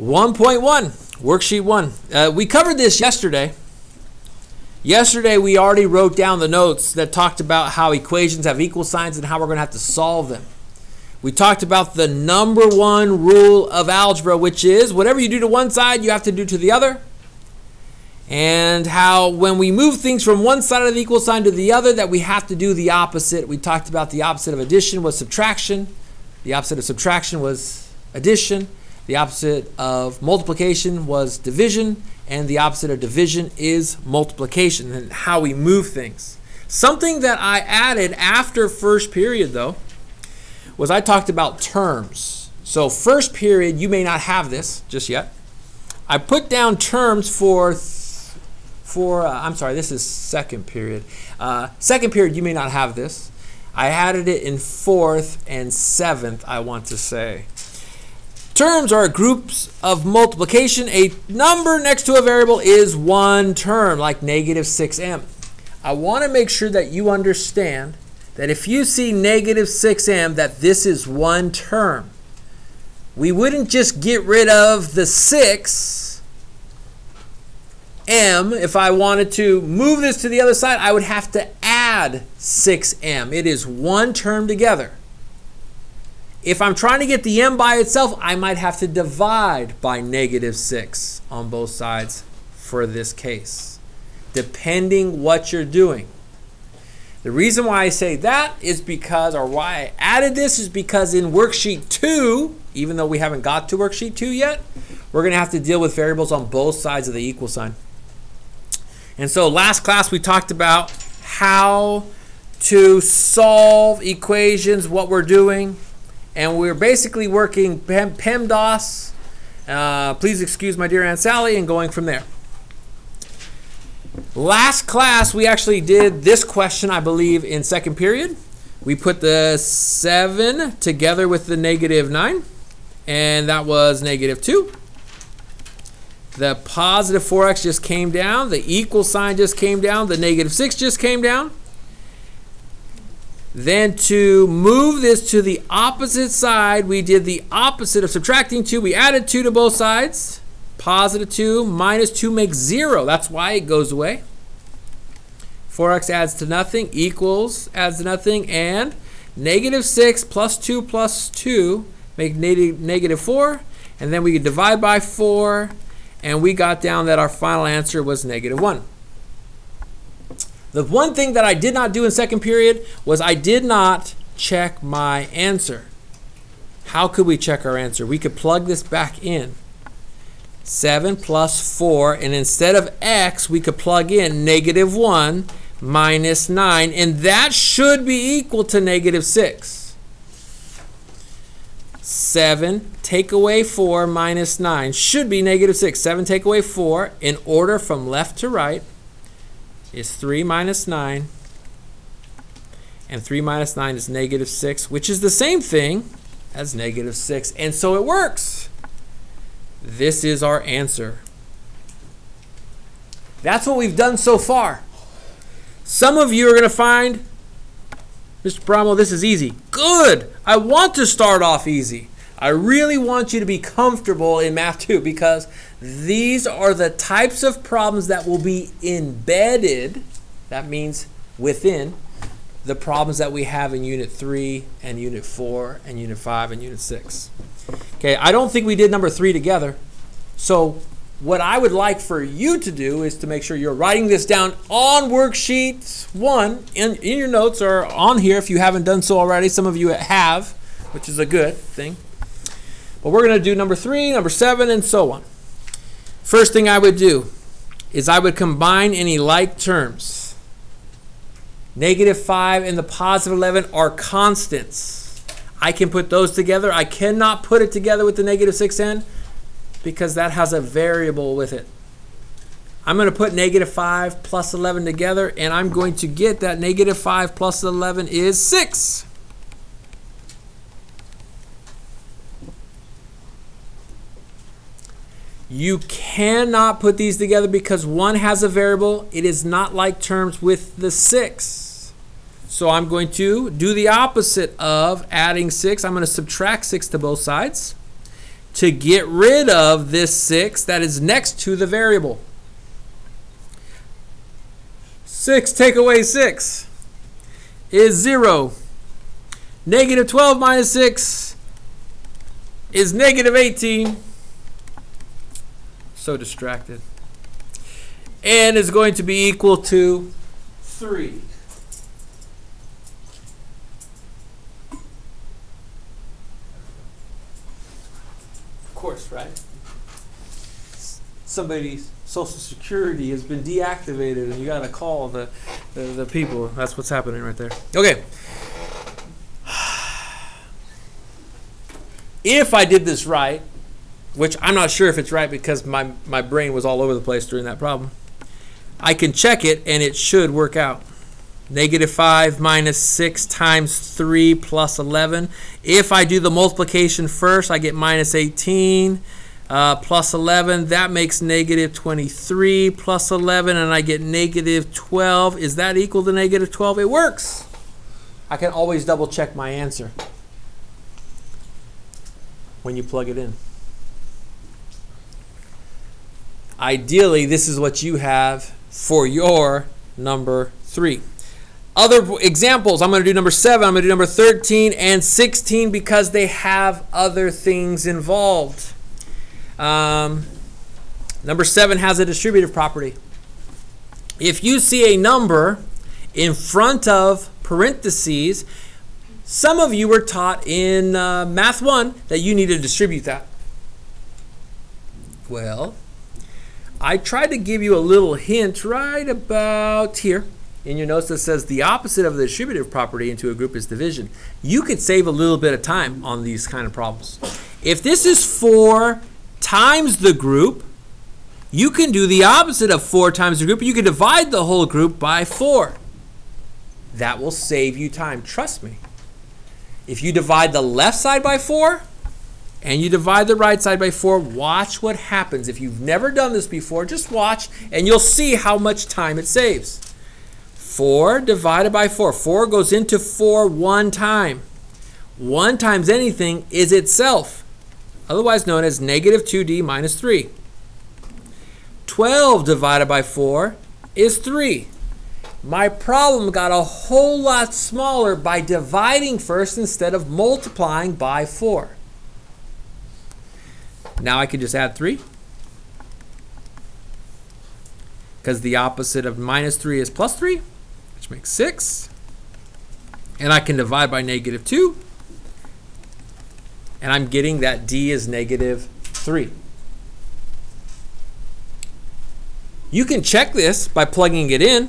1.1, worksheet 1. We covered this yesterday. Yesterday we already wrote down the notes that talked about how equations have equal signs and how we're going to have to solve them. We talked about the number one rule of algebra, which is whatever you do to one side, you have to do to the other. And how when we move things from one side of the equal sign to the other, that we have to do the opposite. We talked about the opposite of addition was subtraction. The opposite of subtraction was addition. The opposite of multiplication was division, and the opposite of division is multiplication, and how we move things. Something that I added after first period, though, was I talked about terms. So first period, you may not have this just yet. I put down terms I'm sorry, this is second period. Second period, you may not have this. I added it in fourth and seventh, I want to say. Terms are groups of multiplication. A number next to a variable is one term, like negative 6m. I want to make sure that you understand that if you see negative 6m, that this is one term. We wouldn't just get rid of the 6m. If I wanted to move this to the other side, I would have to add 6m. It is one term together. If I'm trying to get the m by itself, I might have to divide by negative 6 on both sides for this case, depending what you're doing. The reason why I say that is because, or why I added this is because in worksheet 2, even though we haven't got to worksheet 2 yet, we're going to have to deal with variables on both sides of the equal sign. And so last class we talked about how to solve equations, what we're doing. And we're basically working PEMDAS, please excuse my dear Aunt Sally, and going from there. Last class, we actually did this question, I believe, in second period. We put the 7 together with the negative 9, and that was negative 2. The positive 4x just came down. The equal sign just came down. The negative 6 just came down. Then to move this to the opposite side, we did the opposite of subtracting 2. We added 2 to both sides. Positive 2 minus 2 makes 0. That's why it goes away. 4x adds to nothing. Equals adds to nothing. And negative 6 plus 2 make negative 4. And then we could divide by 4. And we got down that our final answer was negative 1. The one thing that I did not do in second period was I did not check my answer. How could we check our answer? We could plug this back in. 7 plus 4, and instead of x, we could plug in negative 1 minus 9, and that should be equal to negative 6. 7 take away 4 minus 9 should be negative 6. 7 take away 4 in order from left to right is 3 minus 9, and 3 minus 9 is negative 6, which is the same thing as negative 6, and so it works. This is our answer. That's what we've done so far. Some of you are going to find, Mr. Paramo, this is easy. Good. I want to start off easy. I really want you to be comfortable in Math 2 because these are the types of problems that will be embedded, that means within, the problems that we have in Unit 3 and Unit 4 and Unit 5 and Unit 6. Okay, I don't think we did number 3 together. So what I would like for you to do is to make sure you're writing this down on worksheet 1 in your notes or on here if you haven't done so already. Some of you have, which is a good thing. But we're going to do number 3, number 7, and so on. First thing I would do is I would combine any like terms. Negative 5 and the positive 11 are constants. I can put those together. I cannot put it together with the negative 6n because that has a variable with it. I'm going to put negative 5 plus 11 together, and I'm going to get that negative 5 plus 11 is 6. You cannot put these together because one has a variable. It is not like terms with the 6. So I'm going to do the opposite of adding 6. I'm going to subtract 6 to both sides. to get rid of this 6 that is next to the variable. 6 take away 6 is 0. Negative 12 minus 6 is negative 18. So distracted. And is going to be equal to 3. Of course, right? Somebody's Social Security has been deactivated and you got to call the people. That's what's happening right there. Okay. If I did this right, which I'm not sure if it's right because my brain was all over the place during that problem, I can check it and it should work out. Negative 5 minus 6 times 3 plus 11. If I do the multiplication first, I get minus 18 plus 11. That makes negative 23 plus 11, and I get negative 12. Is that equal to negative 12? It works. I can always double check my answer when you plug it in. Ideally, this is what you have for your number 3. Other examples, I'm going to do number 7, I'm going to do number 13 and 16 because they have other things involved. Number 7 has a distributive property. If you see a number in front of parentheses, some of you were taught in Math 1 that you need to distribute that. Well, I tried to give you a little hint right about here in your notes that says the opposite of the distributive property into a group is division. You could save a little bit of time on these kind of problems. If this is 4 times the group, you can do the opposite of 4 times the group. You can divide the whole group by 4. That will save you time. Trust me. If you divide the left side by 4, and you divide the right side by 4, watch what happens. If you've never done this before, just watch and you'll see how much time it saves. 4 divided by 4. 4 goes into 4 one time. 1 times anything is itself, otherwise known as negative 2d minus 3. 12 divided by 4 is 3. My problem got a whole lot smaller by dividing first instead of multiplying by 4. Now I can just add 3. Because the opposite of minus 3 is plus 3, which makes 6. And I can divide by negative 2. And I'm getting that d is negative 3. You can check this by plugging it in.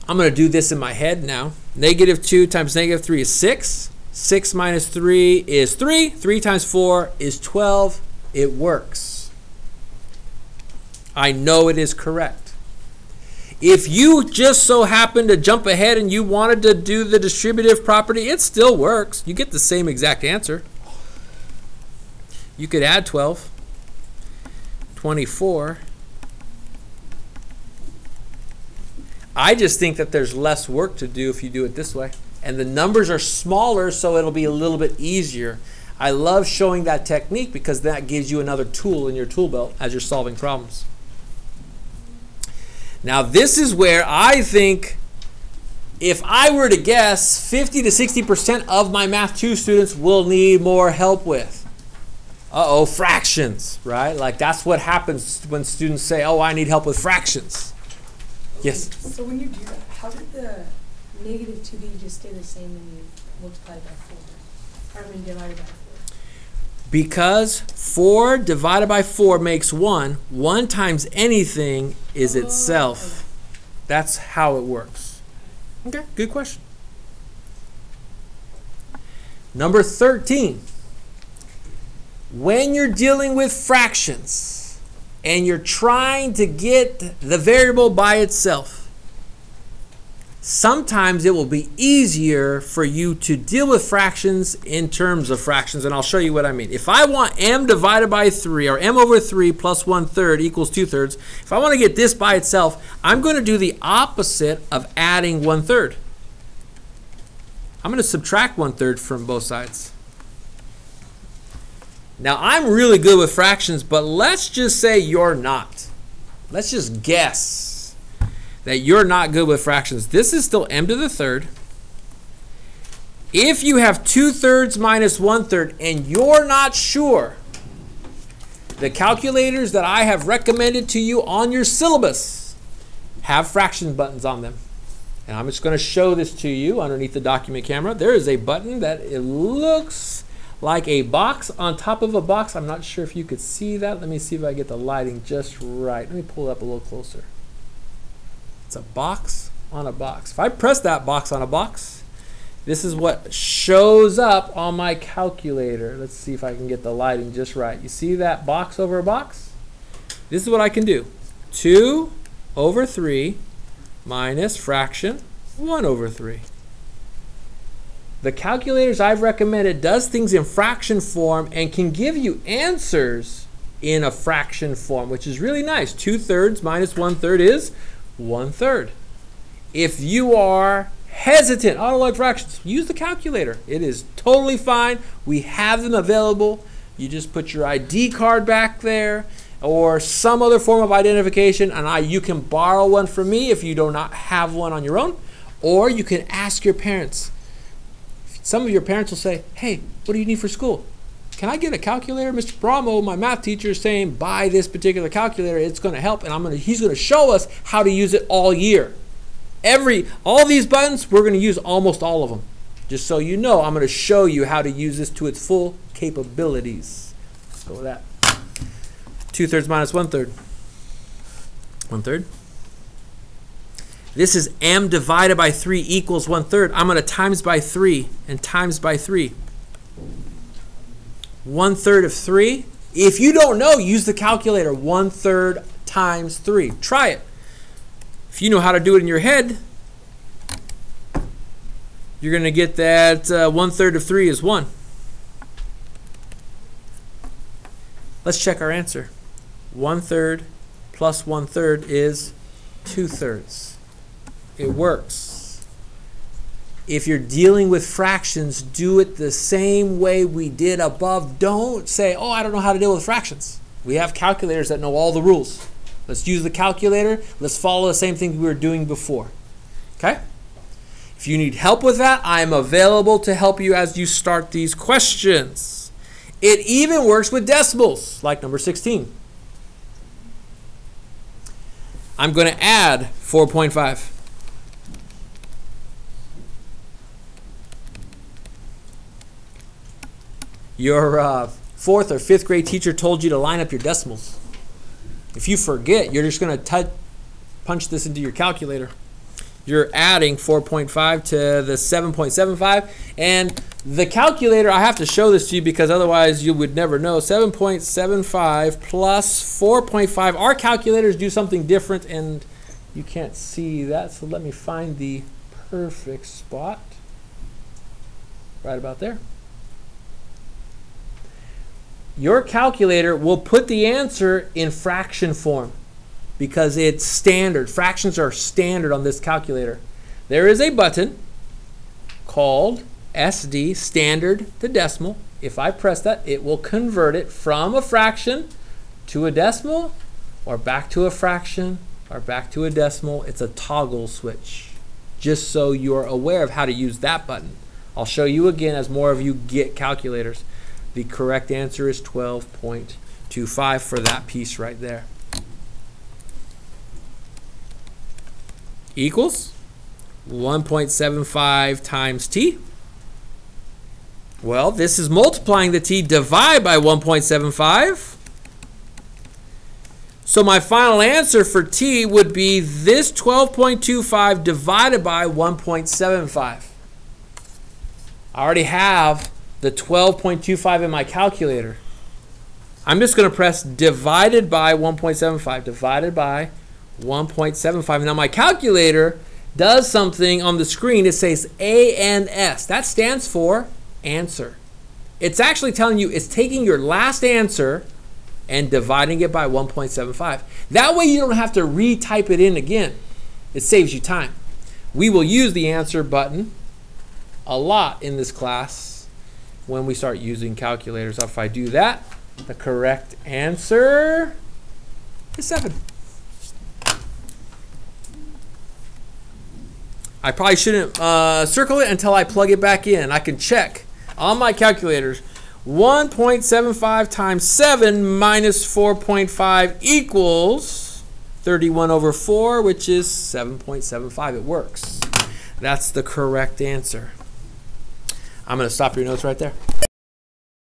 I'm going to do this in my head now. Negative 2 times negative 3 is 6. 6 minus 3 is 3. 3 times 4 is 12. It works. I know it is correct. If you just so happen to jump ahead and you wanted to do the distributive property, it still works. You get the same exact answer. You could add 12, 24. I just think that there's less work to do if you do it this way. And the numbers are smaller, so it'll be a little bit easier. I love showing that technique because that gives you another tool in your tool belt as you're solving problems. Now this is where I think, if I were to guess, 50 to 60% of my Math 2 students will need more help with. Fractions, right? Like that's what happens when students say, oh, I need help with fractions. Yes? So when you do that, how did the negative 2d just stay the same when you multiplied by 4? Or when you divided by 4? Because 4 divided by 4 makes 1. 1 times anything is itself. Okay. That's how it works. Okay, good question. Number 13. When you're dealing with fractions and you're trying to get the variable by itself, sometimes it will be easier for you to deal with fractions in terms of fractions, and I'll show you what I mean. If I want m divided by 3, or m over 3 plus 1/3 equals 2/3, if I want to get this by itself, I'm going to do the opposite of adding 1/3. I'm going to subtract 1/3 from both sides. Now, I'm really good with fractions, but let's just say you're not. Let's just guess that you're not good with fractions. This is still m to the third. If you have 2/3 minus 1/3 and you're not sure, the calculators that I have recommended to you on your syllabus have fraction buttons on them. And I'm just going to show this to you underneath the document camera. There is a button that it looks like a box on top of a box. I'm not sure if you could see that. Let me see if I get the lighting just right. Let me pull it up a little closer. It's a box on a box. If I press that box on a box, this is what shows up on my calculator. Let's see if I can get the lighting just right. You see that box over a box? This is what I can do. 2/3 minus fraction 1/3. The calculators I've recommended does things in fraction form and can give you answers in a fraction form, which is really nice. 2/3 minus 1/3 is 1/3. If you are hesitant, I don't like fractions, use the calculator. It is totally fine. We have them available. You just put your ID card back there or some other form of identification, and you can borrow one from me if you do not have one on your own, or you can ask your parents. Some of your parents will say, hey, what do you need for school? Can I get a calculator? Mr. Paramo, my math teacher, is saying buy this particular calculator. It's going to help, and he's going to show us how to use it all year. All these buttons, we're going to use almost all of them. Just so you know, I'm going to show you how to use this to its full capabilities. Let's go with that. 2/3 minus 1/3. 1/3. This is m divided by 3 equals 1/3. I'm going to times by 3 and times by 3. 1/3 of 3. If you don't know, use the calculator. 1/3 times 3. Try it. If you know how to do it in your head, you're going to get that 1/3 of 3 is 1. Let's check our answer. 1/3 plus 1/3 is 2/3. It works. If you're dealing with fractions, do it the same way we did above. Don't say, oh, I don't know how to deal with fractions. We have calculators that know all the rules. Let's use the calculator. Let's follow the same thing we were doing before. Okay? If you need help with that, I'm available to help you as you start these questions. It even works with decimals, like number 16. I'm going to add 4.5. Your fourth or fifth grade teacher told you to line up your decimals. If you forget, you're just going to punch this into your calculator. You're adding 4.5 to the 7.75, and the calculator, I have to show this to you because otherwise you would never know. 7.75 plus 4.5. Our calculators do something different, and you can't see that, so let me find the perfect spot. Right about there. Your calculator will put the answer in fraction form because it's standard. Fractions are standard on this calculator. There is a button called SD, standard to decimal. If I press that, it will convert it from a fraction to a decimal, or back to a fraction, or back to a decimal. It's a toggle switch, just so you're aware of how to use that button. I'll show you again as more of you get calculators. The correct answer is 12.25 for that piece right there. Equals 1.75 times t. Well, this is multiplying the t divided by 1.75. So my final answer for t would be this 12.25 divided by 1.75. I already have the 12.25 in my calculator. I'm just going to press divided by 1.75, divided by 1.75. Now my calculator does something on the screen. It says ANS. That stands for answer. It's actually telling you it's taking your last answer and dividing it by 1.75. That way you don't have to retype it in again. It saves you time. We will use the answer button a lot in this class. when we start using calculators. If I do that, the correct answer is 7. I probably shouldn't circle it until I plug it back in. I can check on my calculators. 1.75 times 7 minus 4.5 equals 31 over 4, which is 7.75. It works. That's the correct answer. I'm going to stop your notes right there.